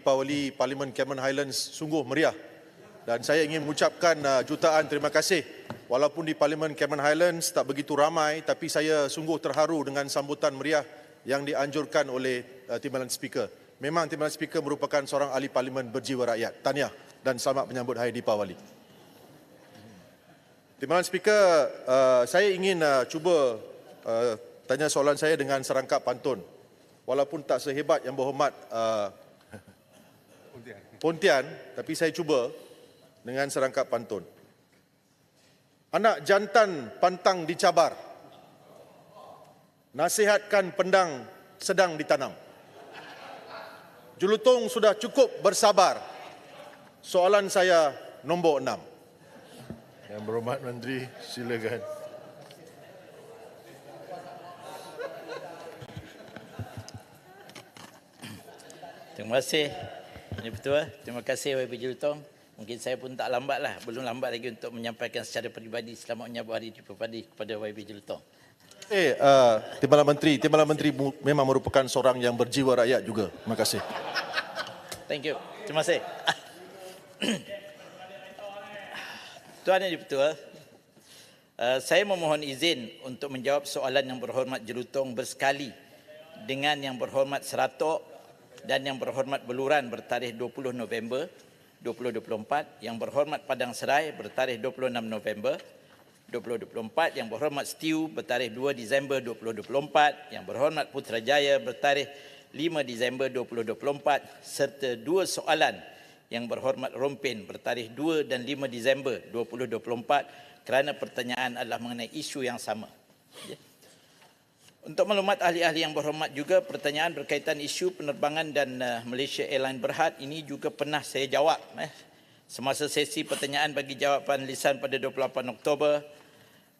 Deepawali Parlimen Cameron Highlands sungguh meriah dan saya ingin mengucapkan jutaan terima kasih. Walaupun di Parlimen Cameron Highlands tak begitu ramai, tapi saya sungguh terharu dengan sambutan meriah yang dianjurkan oleh Timbalan Speaker. Memang Timbalan Speaker merupakan seorang ahli parlimen berjiwa rakyat. Tahniah dan selamat menyambut Hari Deepawali. Timbalan Speaker, saya ingin cuba tanya soalan saya dengan serangkap pantun. Walaupun tak sehebat Yang Berhormat Pontian, tapi saya cuba dengan serangkap pantun. Anak jantan pantang dicabar, nasihatkan pendang sedang ditanam. Julutong sudah cukup bersabar. Soalan saya nombor 6. Yang Berhormat Menteri, silakan. Terima kasih, Yang Pertua. Terima kasih YB Julutong. Mungkin saya pun tak lambatlah, belum lambat lagi untuk menyampaikan secara peribadi selamat menyambut Hari Deepawali kepada YB Julutong. Timbalan Menteri memang merupakan seorang yang berjiwa rakyat juga. Terima kasih. Thank you. Terima kasih. Tuan Yang Pertua, saya memohon izin untuk menjawab soalan Yang Berhormat Julutong bersekali dengan Yang Berhormat Seratok dan Yang Berhormat Beluran bertarikh 20 November 2024, Yang Berhormat Padang Serai bertarikh 26 November 2024, Yang Berhormat Stew bertarikh 2 Disember 2024, Yang Berhormat Putrajaya bertarikh 5 Disember 2024 serta dua soalan Yang Berhormat Rompin bertarikh 2 dan 5 Disember 2024 kerana pertanyaan adalah mengenai isu yang sama. Untuk maklumat ahli-ahli yang berhormat juga, pertanyaan berkaitan isu penerbangan dan Malaysia Airlines Berhad ini juga pernah saya jawab semasa sesi pertanyaan bagi jawapan lisan pada 28 Oktober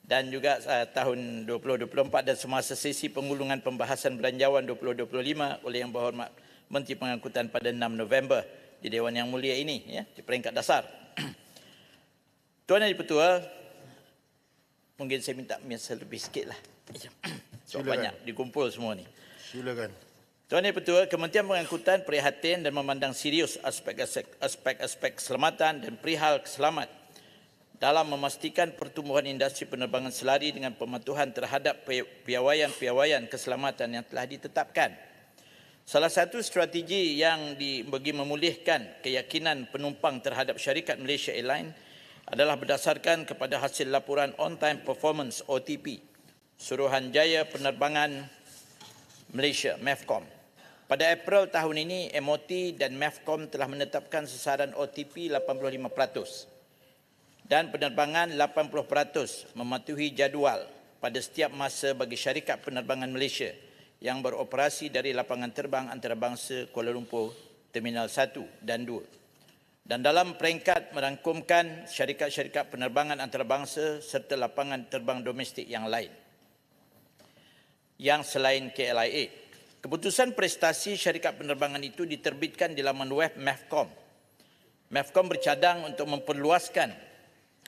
dan juga tahun 2024 dan semasa sesi pengulungan pembahasan belanjawan 2025 oleh Yang Berhormat Menteri Pengangkutan pada 6 November di Dewan Yang Mulia ini, di peringkat dasar. Tuan Yang Pertua, mungkin saya minta lebih sikitlah. Sebab banyak dikumpul semua ni. Silakan. Tuan Yang Pertua, Kementerian Pengangkutan prihatin dan memandang serius aspek-aspek keselamatan dan perihal keselamat dalam memastikan pertumbuhan industri penerbangan selari dengan pematuhan terhadap piawaian keselamatan yang telah ditetapkan. Salah satu strategi yang bagi memulihkan keyakinan penumpang terhadap syarikat Malaysia Airlines adalah berdasarkan kepada hasil laporan On-Time Performance OTP Suruhanjaya Penerbangan Malaysia, MEFCOM. Pada April tahun ini, MOT dan MEFCOM telah menetapkan sasaran OTP 85% dan penerbangan 80% mematuhi jadual pada setiap masa bagi syarikat penerbangan Malaysia yang beroperasi dari lapangan terbang antarabangsa Kuala Lumpur, Terminal 1 dan 2. Dan dalam peringkat merangkumkan syarikat-syarikat penerbangan antarabangsa serta lapangan terbang domestik yang lain yang selain KLIA. Keputusan prestasi syarikat penerbangan itu diterbitkan di laman web MEFCOM. MEFCOM bercadang untuk memperluaskan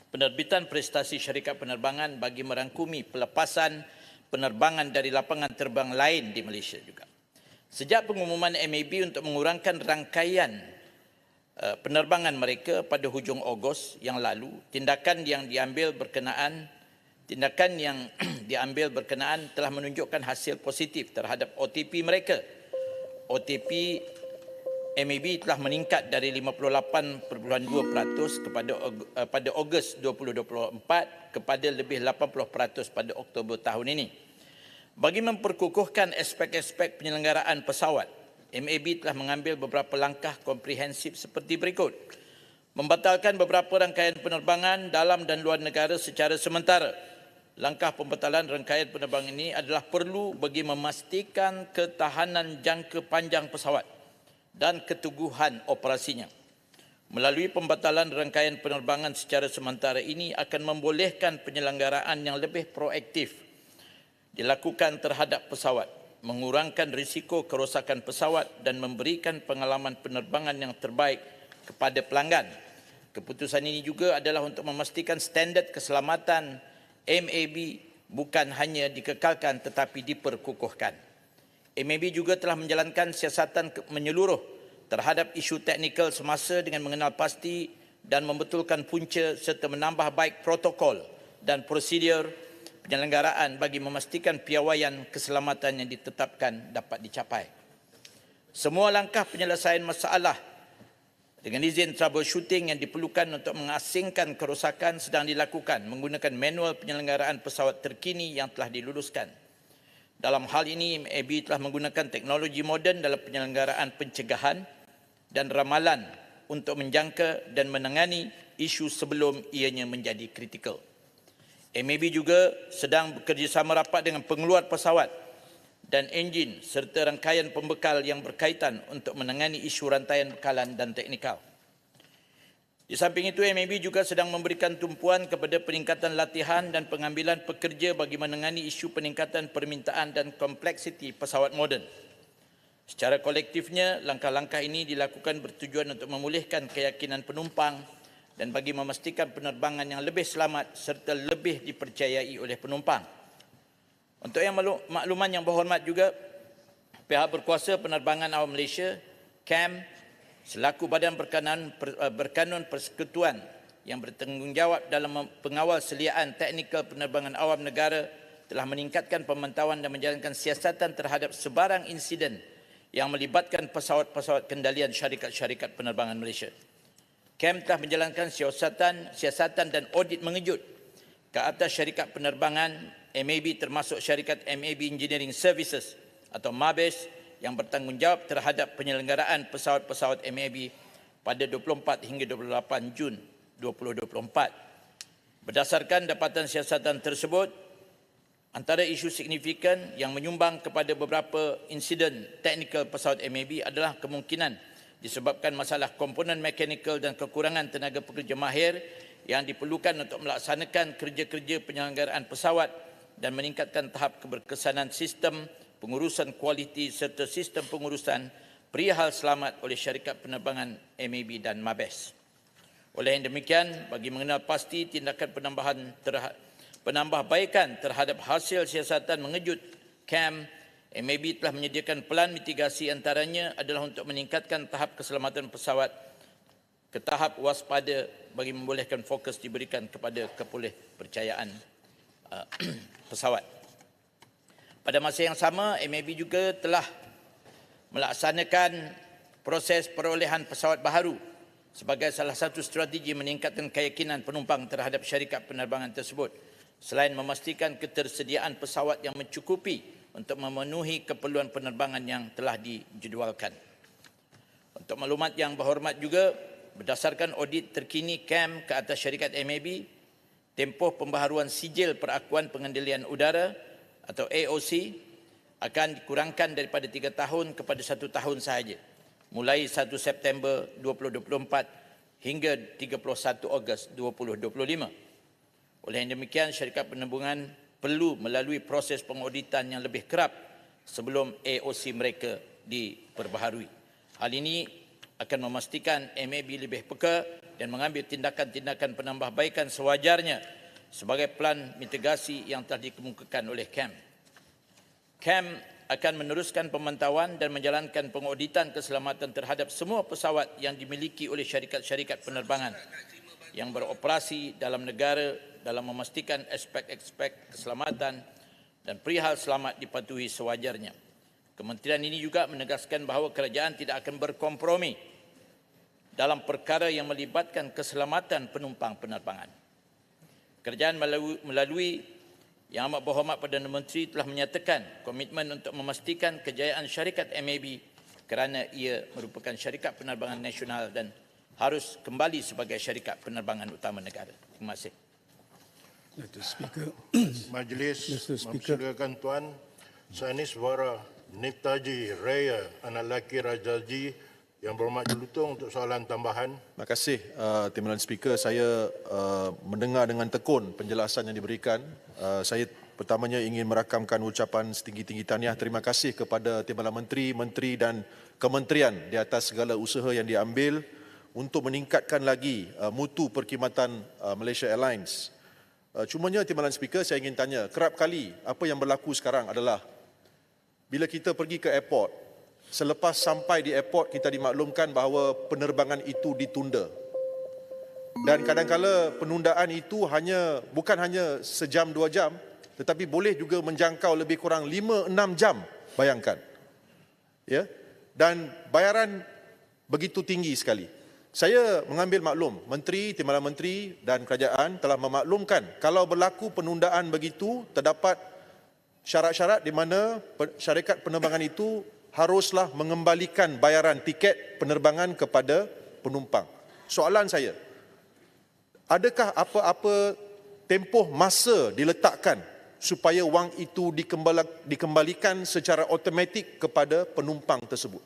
penerbitan prestasi syarikat penerbangan bagi merangkumi pelepasan penerbangan dari lapangan terbang lain di Malaysia juga. Sejak pengumuman MAB untuk mengurangkan rangkaian penerbangan mereka pada hujung Ogos yang lalu, tindakan yang diambil berkenaan telah menunjukkan hasil positif terhadap OTP mereka. OTP MAB telah meningkat dari 58.2% pada Ogos 2024 kepada lebih 80% pada Oktober tahun ini. Bagi memperkukuhkan aspek-aspek penyelenggaraan pesawat, MAB telah mengambil beberapa langkah komprehensif seperti berikut. Membatalkan beberapa rangkaian penerbangan dalam dan luar negara secara sementara. Langkah pembatalan rangkaian penerbangan ini adalah perlu bagi memastikan ketahanan jangka panjang pesawat dan keteguhan operasinya. Melalui pembatalan rangkaian penerbangan secara sementara ini akan membolehkan penyelenggaraan yang lebih proaktif dilakukan terhadap pesawat, mengurangkan risiko kerosakan pesawat dan memberikan pengalaman penerbangan yang terbaik kepada pelanggan. Keputusan ini juga adalah untuk memastikan standard keselamatan MAB bukan hanya dikekalkan tetapi diperkukuhkan. MAB juga telah menjalankan siasatan menyeluruh terhadap isu teknikal semasa dengan mengenal pasti dan membetulkan punca serta menambah baik protokol dan prosedur penyelenggaraan bagi memastikan piawaian keselamatan yang ditetapkan dapat dicapai. Semua langkah penyelesaian masalah dengan izin troubleshooting yang diperlukan untuk mengasingkan kerosakan sedang dilakukan menggunakan manual penyelenggaraan pesawat terkini yang telah diluluskan. Dalam hal ini, MAB telah menggunakan teknologi moden dalam penyelenggaraan pencegahan dan ramalan untuk menjangka dan menangani isu sebelum ianya menjadi kritikal. MAB juga sedang bekerjasama rapat dengan pengeluar pesawat dan enjin serta rangkaian pembekal yang berkaitan untuk menangani isu rantaian bekalan dan teknikal. Di samping itu, MAB juga sedang memberikan tumpuan kepada peningkatan latihan dan pengambilan pekerja bagi menangani isu peningkatan permintaan dan kompleksiti pesawat moden. Secara kolektifnya, langkah-langkah ini dilakukan bertujuan untuk memulihkan keyakinan penumpang dan bagi memastikan penerbangan yang lebih selamat serta lebih dipercayai oleh penumpang. Untuk yang makluman yang berhormat juga, pihak berkuasa penerbangan awam Malaysia, CAM, selaku badan berkanun persekutuan yang bertanggungjawab dalam pengawal seliaan teknikal penerbangan awam negara telah meningkatkan pemantauan dan menjalankan siasatan terhadap sebarang insiden yang melibatkan pesawat-pesawat kendalian syarikat-syarikat penerbangan Malaysia. CAM telah menjalankan siasatan dan audit mengejut ke atas syarikat penerbangan MAB termasuk syarikat MAB Engineering Services atau MABES yang bertanggungjawab terhadap penyelenggaraan pesawat-pesawat MAB pada 24 hingga 28 Jun 2024. Berdasarkan dapatan siasatan tersebut, antara isu signifikan yang menyumbang kepada beberapa insiden teknikal pesawat MAB adalah kemungkinan disebabkan masalah komponen mekanikal dan kekurangan tenaga pekerja mahir yang diperlukan untuk melaksanakan kerja-kerja penyelenggaraan pesawat dan meningkatkan tahap keberkesanan sistem pengurusan kualiti serta sistem pengurusan perihal selamat oleh syarikat penerbangan MAB dan MABES. Oleh yang demikian, bagi mengenal pasti tindakan penambahbaikan terhadap hasil siasatan mengejut CAM, MAB telah menyediakan pelan mitigasi antaranya adalah untuk meningkatkan tahap keselamatan pesawat ke tahap waspada bagi membolehkan fokus diberikan kepada kepercayaan pesawat. Pada masa yang sama, MAB juga telah melaksanakan proses perolehan pesawat baharu sebagai salah satu strategi meningkatkan keyakinan penumpang terhadap syarikat penerbangan tersebut, selain memastikan ketersediaan pesawat yang mencukupi untuk memenuhi keperluan penerbangan yang telah dijadualkan. Untuk maklumat yang berhormat juga, berdasarkan audit terkini CAM ke atas syarikat MAB, tempoh pembaharuan sijil perakuan pengendalian udara atau AOC akan dikurangkan daripada 3 tahun kepada 1 tahun sahaja, mulai 1 September 2024 hingga 31 Ogos 2025. Oleh yang demikian, syarikat penerbangan perlu melalui proses pengauditan yang lebih kerap sebelum AOC mereka diperbaharui. Hal ini akan memastikan MAB lebih peka dan mengambil tindakan-tindakan penambahbaikan sewajarnya sebagai pelan mitigasi yang telah dikemukakan oleh CAM. CAM akan meneruskan pemantauan dan menjalankan pengauditan keselamatan terhadap semua pesawat yang dimiliki oleh syarikat-syarikat penerbangan yang beroperasi dalam negara dalam memastikan aspek-aspek keselamatan dan perihal selamat dipatuhi sewajarnya. Kementerian ini juga menegaskan bahawa kerajaan tidak akan berkompromi dalam perkara yang melibatkan keselamatan penumpang penerbangan. Kerajaan melalui Yang Amat Berhormat Perdana Menteri telah menyatakan komitmen untuk memastikan kejayaan syarikat MAB kerana ia merupakan syarikat penerbangan nasional dan harus kembali sebagai syarikat penerbangan utama negara. Terima kasih. Mr. Speaker, Majlis Mr. Speaker. mempersilakan Tuan Sanis Wara Niptaji Raya anak lelaki Rajaji yang berhormat Jelutong untuk soalan tambahan. Terima kasih Timbalan Speaker. Saya mendengar dengan tekun penjelasan yang diberikan. Saya pertamanya ingin merakamkan ucapan setinggi-tinggi tahniah terima kasih kepada Timbalan Menteri, Menteri dan Kementerian di atas segala usaha yang diambil untuk meningkatkan lagi mutu perkhidmatan Malaysia Airlines. Cumanya Timbalan Speaker, saya ingin tanya, kerap kali apa yang berlaku sekarang adalah bila kita pergi ke airport, Selepas sampai di airport, kita dimaklumkan bahawa penerbangan itu ditunda. Dan kadang-kala penundaan itu bukan hanya sejam 2 jam, tetapi boleh juga menjangkau lebih kurang 5-6 jam, bayangkan. Ya. Dan bayaran begitu tinggi sekali. Saya mengambil maklum, Menteri, Timbalan Menteri dan Kerajaan telah memaklumkan kalau berlaku penundaan begitu, terdapat syarat-syarat di mana syarikat penerbangan itu haruslah mengembalikan bayaran tiket penerbangan kepada penumpang. Soalan saya, adakah apa-apa tempoh masa diletakkan supaya wang itu dikembalikan secara automatik kepada penumpang tersebut?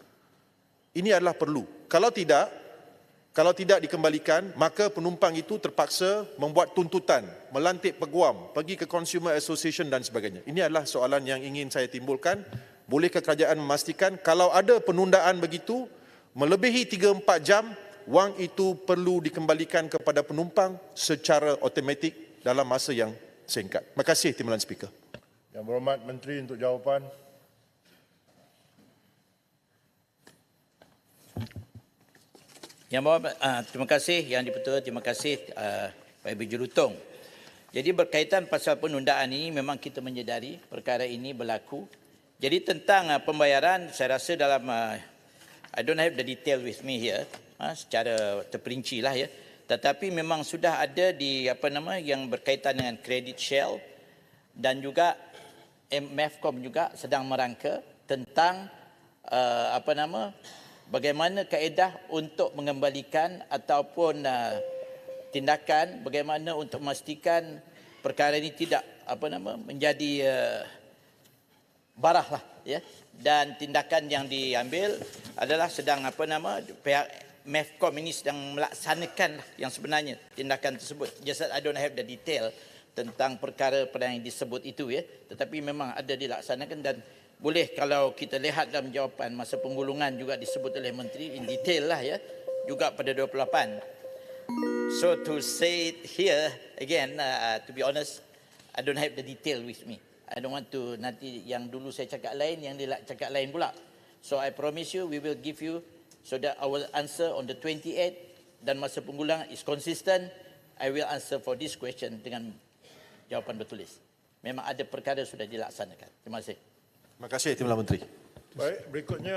Ini adalah perlu. Kalau tidak dikembalikan, maka penumpang itu terpaksa membuat tuntutan, melantik peguam, pergi ke Consumer Association dan sebagainya. Ini adalah soalan yang ingin saya timbulkan. Bolehkah kerajaan memastikan kalau ada penundaan begitu, melebihi 3-4 jam, wang itu perlu dikembalikan kepada penumpang secara automatik dalam masa yang singkat. Terima kasih, Timbalan Speaker. Yang Berhormat Menteri untuk jawapan. Yang Berhormat, terima kasih Yang di-Pertua, terima kasih Pak Ibu Jurutong. Jadi berkaitan pasal penundaan ini memang kita menyedari perkara ini berlaku. Jadi tentang pembayaran, saya rasa dalam I don't have the detail with me here, secara terperinci lah ya. Tetapi memang sudah ada di yang berkaitan dengan credit shell dan juga MEFCOM juga sedang merangka tentang bagaimana kaedah untuk mengembalikan ataupun tindakan bagaimana untuk memastikan perkara ini tidak menjadi barah lah ya, dan tindakan yang diambil adalah sedang pihak MEFCOM ini sedang melaksanakan yang sebenarnya tindakan tersebut. Just that I don't have the detail tentang perkara yang disebut itu ya, tetapi memang ada dilaksanakan dan boleh kalau kita lihat dalam jawapan masa penggulungan juga disebut oleh Menteri in detail lah ya, juga pada 28. So to say it here again, to be honest, I don't have the detail with me. I don't want to nanti yang dulu saya cakap lain, yang dia cakap lain pula. So I promise you we will give you so that I will answer on the 28th dan masa penggulangan is consistent. I will answer for this question dengan jawapan bertulis. Memang ada perkara sudah dilaksanakan. Terima kasih. Terima kasih, Timbalan Menteri. Baik, berikutnya